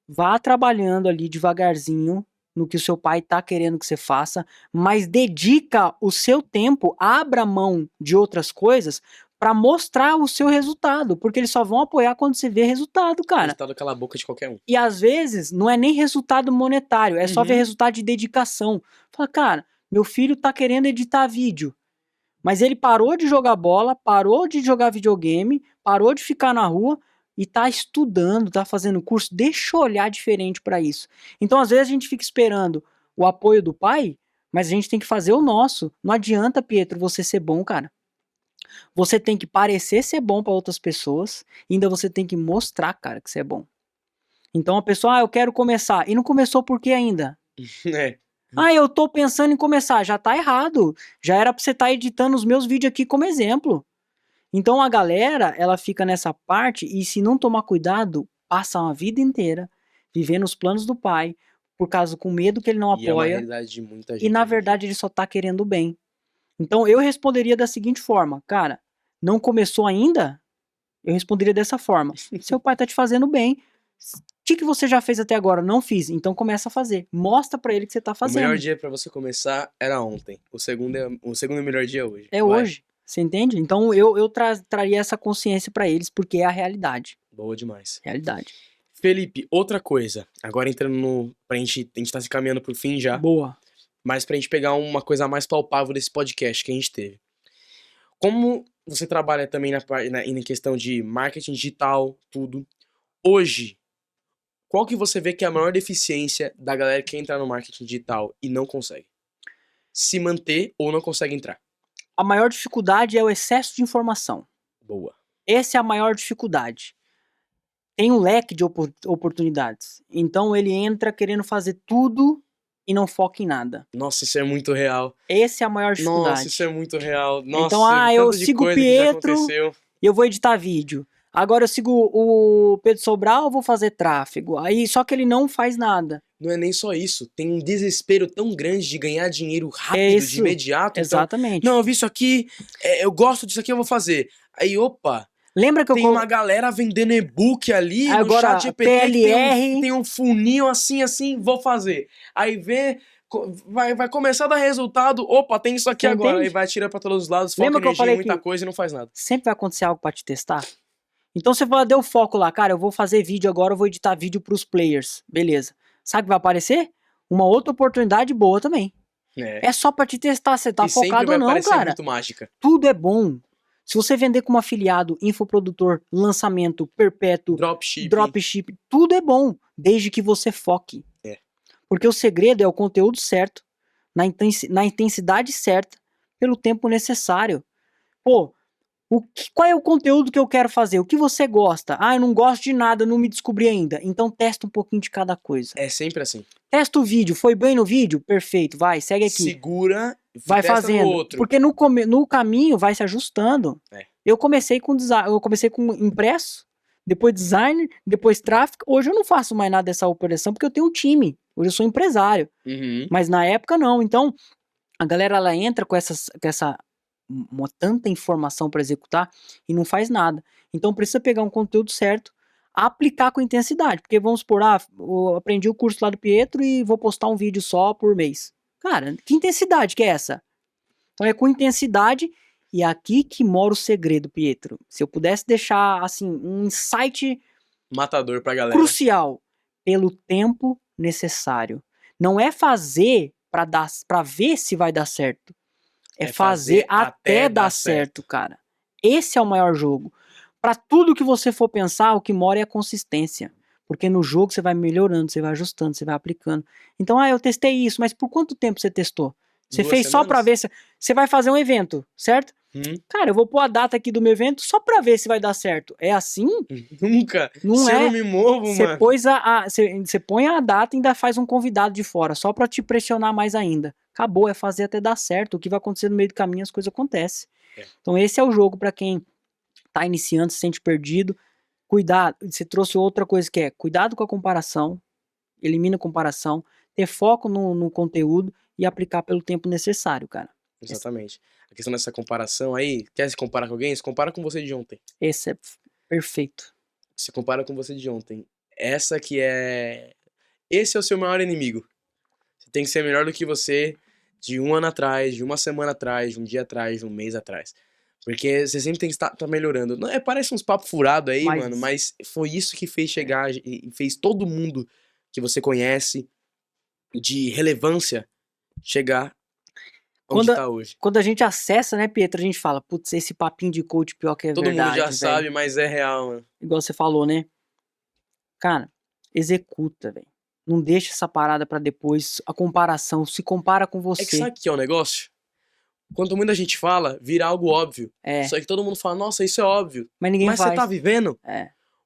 vá trabalhando ali devagarzinho no que o seu pai tá querendo que você faça, mas dedica o seu tempo, abra mão de outras coisas para mostrar o seu resultado, porque eles só vão apoiar quando você vê resultado, cara. Resultado cala a boca de qualquer um. E às vezes não é nem resultado monetário, é só ver resultado de dedicação. Fala, cara, meu filho tá querendo editar vídeo, mas ele parou de jogar bola, parou de jogar videogame, parou de ficar na rua e tá estudando, tá fazendo curso. Deixa eu olhar diferente para isso. Então, às vezes, a gente fica esperando o apoio do pai, mas a gente tem que fazer o nosso. Não adianta, Pietro, você ser bom, cara. Você tem que parecer ser bom para outras pessoas, e ainda você tem que mostrar, cara, que você é bom. Então a pessoa, eu quero começar. E não começou por quê ainda? É. Eu tô pensando em começar. Já tá errado. Já era pra você estar editando os meus vídeos aqui como exemplo. Então a galera, ela fica nessa parte e se não tomar cuidado, passa uma vida inteira vivendo os planos do pai, por causa com medo que ele não E é uma apoia. realidade de muita gente. E na verdade ele só tá querendo o bem. Então eu responderia da seguinte forma, cara, não começou ainda? Eu responderia dessa forma. Seu pai tá te fazendo bem. O que você já fez até agora? Não fiz. Então começa a fazer. Mostra pra ele que você tá O fazendo. melhor dia pra você começar era ontem. O segundo e melhor dia é hoje. É Vai. hoje. Você entende? Então eu traria essa consciência pra eles, porque é a realidade. Boa demais. Realidade. Felipe, outra coisa. Agora entrando no... A gente tá se caminhando pro fim já. Boa. Mas pra gente pegar uma coisa mais palpável desse podcast que a gente teve. Como você trabalha também em questão de marketing digital, tudo. Hoje, qual que você vê que é a maior deficiência da galera que quer entrar no marketing digital e não consegue? Se manter ou não consegue entrar? A maior dificuldade é o excesso de informação. Boa. Essa é a maior dificuldade. Tem um leque de oportunidades. Então ele entra querendo fazer tudo e não foca em nada. Nossa, isso é muito real. Essa é a maior dificuldade. Nossa, isso é muito real. Nossa, então, eu sigo o Pietro e eu vou editar vídeo. Agora eu sigo o Pedro Sobral, eu vou fazer tráfego. Aí só que ele não faz nada. Não é nem só isso. Tem um desespero tão grande de ganhar dinheiro rápido, de imediato. Exatamente. Então, não, eu vi isso aqui, eu gosto disso aqui, eu vou fazer. Aí, opa, lembra que tem uma galera vendendo e-book ali agora, no chat GPT, PLR... tem um funil assim, vou fazer. Aí vê, vai começar a dar resultado, opa, tem isso aqui agora. Aí vai tirar pra todos os lados, foca energia em muita coisa e não faz nada. Sempre vai acontecer algo pra te testar. Então você deu foco lá, cara, eu vou fazer vídeo agora, eu vou editar vídeo pros players. Beleza. Sabe o que vai aparecer? Uma outra oportunidade boa também. É só pra te testar, você tá focado ou não, cara. Muito mágica. Tudo é bom. Se você vender como afiliado, infoprodutor, lançamento, perpétuo, dropship, tudo é bom, desde que você foque. Porque o segredo é o conteúdo certo, na intensidade certa, pelo tempo necessário. Pô, qual é o conteúdo que eu quero fazer? O que você gosta? Eu não gosto de nada, não me descobri ainda. Então testa um pouquinho de cada coisa. É sempre assim. Testa o vídeo, foi bem no vídeo? Perfeito, vai, segue aqui. Segura, vai fazendo. Outro. Porque no caminho vai se ajustando. Eu comecei com design, eu comecei com impresso, depois design, depois tráfego. Hoje eu não faço mais nada dessa operação porque eu tenho um time. Hoje eu sou empresário. Mas na época não. Então a galera ela entra com essa tanta informação para executar e não faz nada. Então precisa pegar um conteúdo certo, aplicar com intensidade, porque vamos supor, eu aprendi o curso lá do Pietro e vou postar um vídeo só por mês. Cara, que intensidade que é essa? Então é com intensidade e é aqui que mora o segredo, Pietro. Se eu pudesse deixar assim um insight matador pra galera. Crucial, pelo tempo necessário. Não é fazer para ver se vai dar certo. É fazer até dar certo, cara. Esse é o maior jogo. Para tudo que você for pensar, o que mora é a consistência. Porque no jogo você vai melhorando, você vai ajustando, você vai aplicando. Então, eu testei isso, mas por quanto tempo você testou? Você fez só pra ver se... Você vai fazer um evento, certo? Cara, eu vou pôr a data aqui do meu evento só pra ver se vai dar certo. É assim? Nunca. Não se eu não me movo, mano. Você põe a data e ainda faz um convidado de fora, só pra te pressionar mais ainda. Acabou, é fazer até dar certo. O que vai acontecer no meio do caminho, as coisas acontecem. Então esse é o jogo pra quem tá iniciando, se sente perdido. Cuidado, você trouxe outra coisa que é cuidado com a comparação, elimina a comparação, ter foco no conteúdo e aplicar pelo tempo necessário, cara. Exatamente. A questão dessa comparação aí, quer se comparar com alguém? Se compara com você de ontem. Esse é perfeito. Se compara com você de ontem. Essa que é... Esse é o seu maior inimigo. Você tem que ser melhor do que você de um ano atrás, de uma semana atrás, de um dia atrás, de um mês atrás. Porque você sempre tem que estar melhorando. Não, parece uns papos furados aí, mano, mas foi isso que fez chegar e fez todo mundo que você conhece de relevância chegar onde tá hoje. Quando a gente acessa, né, Pietro, a gente fala, putz, esse papinho de coach pior que é todo verdade, mundo já véio. sabe, mas é real, mano. Igual você falou, né? Cara, executa, velho. Não deixa essa parada pra depois. A comparação, se compara com você. É que sabe o que é o negócio? Quando muita gente fala, vira algo óbvio. Só que todo mundo fala, nossa, isso é óbvio. Mas ninguém faz. Mas você tá vivendo?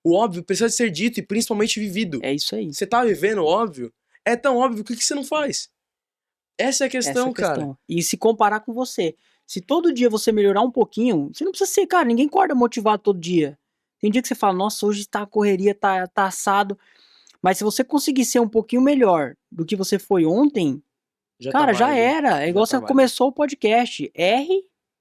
O óbvio precisa de ser dito e principalmente vivido. É isso aí. Você tá vivendo o óbvio? É tão óbvio, por que você não faz? Essa é a questão, cara. E se comparar com você. Se todo dia você melhorar um pouquinho, você não precisa ser, cara, ninguém acorda motivado todo dia. Tem dia que você fala, nossa, hoje tá a correria, tá assado. Mas se você conseguir ser um pouquinho melhor do que você foi ontem, cara, já era. É igual você começou o podcast.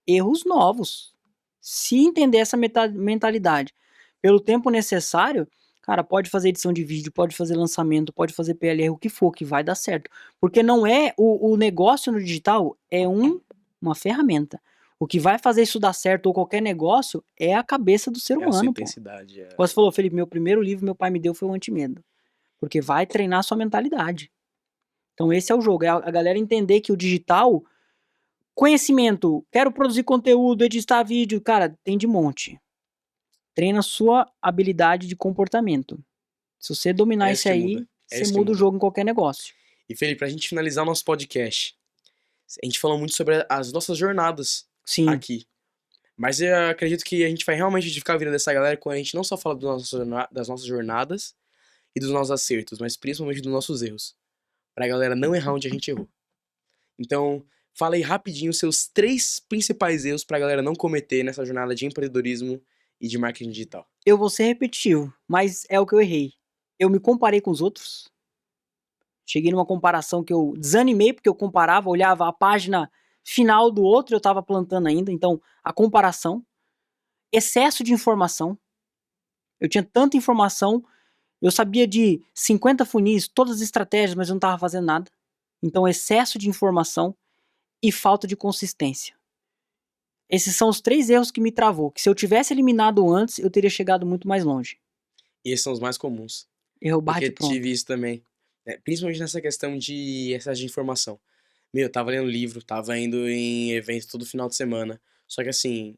Erros novos. Se entender essa mentalidade pelo tempo necessário, cara, pode fazer edição de vídeo, pode fazer lançamento, pode fazer PLR, o que for, que vai dar certo. Porque não é o negócio no digital, é uma ferramenta. O que vai fazer isso dar certo ou qualquer negócio é a cabeça do ser humano, pô. Você falou, Felipe, meu primeiro livro meu pai me deu foi o Antimedo. Porque vai treinar a sua mentalidade. Então esse é o jogo, é a galera entender que o digital, conhecimento, quero produzir conteúdo, editar vídeo, cara, tem de monte. Treina a sua habilidade de comportamento. Se você dominar isso aí, você muda o jogo em qualquer negócio. E Felipe, pra gente finalizar o nosso podcast, a gente falou muito sobre as nossas jornadas aqui. Mas eu acredito que a gente vai realmente edificar a vida dessa galera quando a gente não só fala das nossas jornadas e dos nossos acertos, mas principalmente dos nossos erros. Pra galera não errar onde a gente errou. Então, fala aí rapidinho os seus 3 principais erros pra galera não cometer nessa jornada de empreendedorismo e de marketing digital. Eu vou ser repetitivo, mas é o que eu errei. Eu me comparei com os outros. Cheguei numa comparação que eu desanimei, porque eu comparava, olhava a página final do outro, eu tava plantando ainda. Então, a comparação. Excesso de informação. Eu tinha tanta informação, eu sabia de 50 funis, todas as estratégias, mas eu não tava fazendo nada. Então, excesso de informação e falta de consistência. Esses são os 3 erros que me travou, que se eu tivesse eliminado antes, eu teria chegado muito mais longe. E esses são os mais comuns. Erro bate pronto. Tive isso também. Principalmente nessa questão de excesso de informação. Eu tava lendo livro, tava indo em eventos todo final de semana. Só que assim,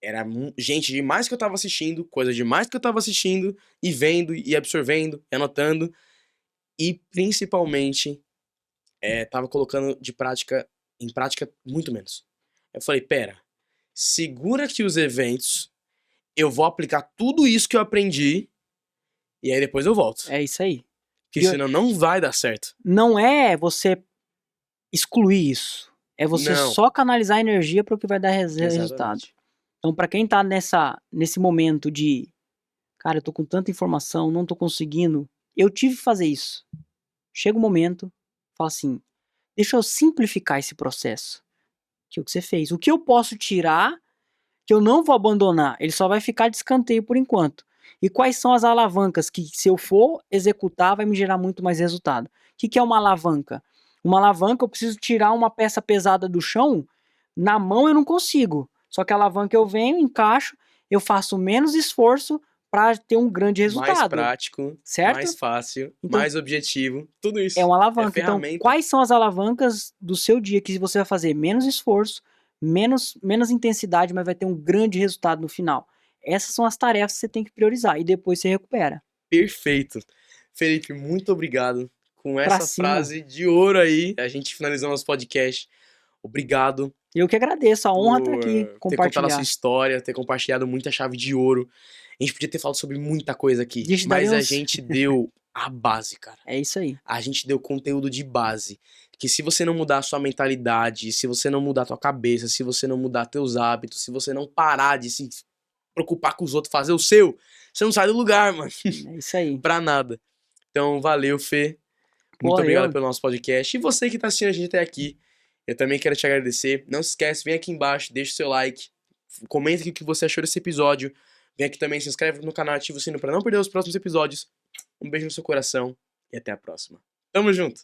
era gente demais que eu tava assistindo, coisa demais que eu tava assistindo, e vendo, e absorvendo, e anotando. E principalmente, tava colocando em prática muito menos. Eu falei, pera, segura aqui os eventos, eu vou aplicar tudo isso que eu aprendi, e aí depois eu volto. É isso aí. Porque senão não vai dar certo. Não é você excluir isso. É você só canalizar a energia para o que vai dar resultado. Então, para quem tá nesse momento de, cara, eu tô com tanta informação, não tô conseguindo, eu tive que fazer isso. Chega um momento, fala assim, deixa eu simplificar esse processo. Que é o que você fez. O que eu posso tirar, que eu não vou abandonar, ele só vai ficar de escanteio por enquanto. E quais são as alavancas que, se eu for executar, vai me gerar muito mais resultado? O que é uma alavanca? Uma alavanca, eu preciso tirar uma peça pesada do chão, na mão eu não consigo. Só que a alavanca eu venho, encaixo, eu faço menos esforço para ter um grande resultado. Mais prático, certo? Mais fácil, então, mais objetivo, tudo isso. É uma alavanca. Então, quais são as alavancas do seu dia que você vai fazer menos esforço, menos intensidade, mas vai ter um grande resultado no final? Essas são as tarefas que você tem que priorizar e depois você recupera. Perfeito. Felipe, muito obrigado. Com essa frase de ouro aí, a gente finalizou nosso podcast. Obrigado. Eu que agradeço, a honra estar aqui, compartilhar. Ter contado a sua história, ter compartilhado muita chave de ouro. A gente podia ter falado sobre muita coisa aqui, mas a gente deu a base, cara. É isso aí. A gente deu conteúdo de base. Que se você não mudar a sua mentalidade, se você não mudar a tua cabeça, se você não mudar teus hábitos, se você não parar de se preocupar com os outros, fazer o seu, você não sai do lugar, mano. É isso aí. Pra nada. Então, valeu, Fê. Muito obrigado pelo nosso podcast. E você que tá assistindo a gente até aqui, eu também quero te agradecer. Não se esquece, vem aqui embaixo, deixa o seu like, comenta aqui o que você achou desse episódio. Vem aqui também, se inscreve no canal, ativa o sino pra não perder os próximos episódios. um beijo no seu coração e até a próxima. Tamo junto!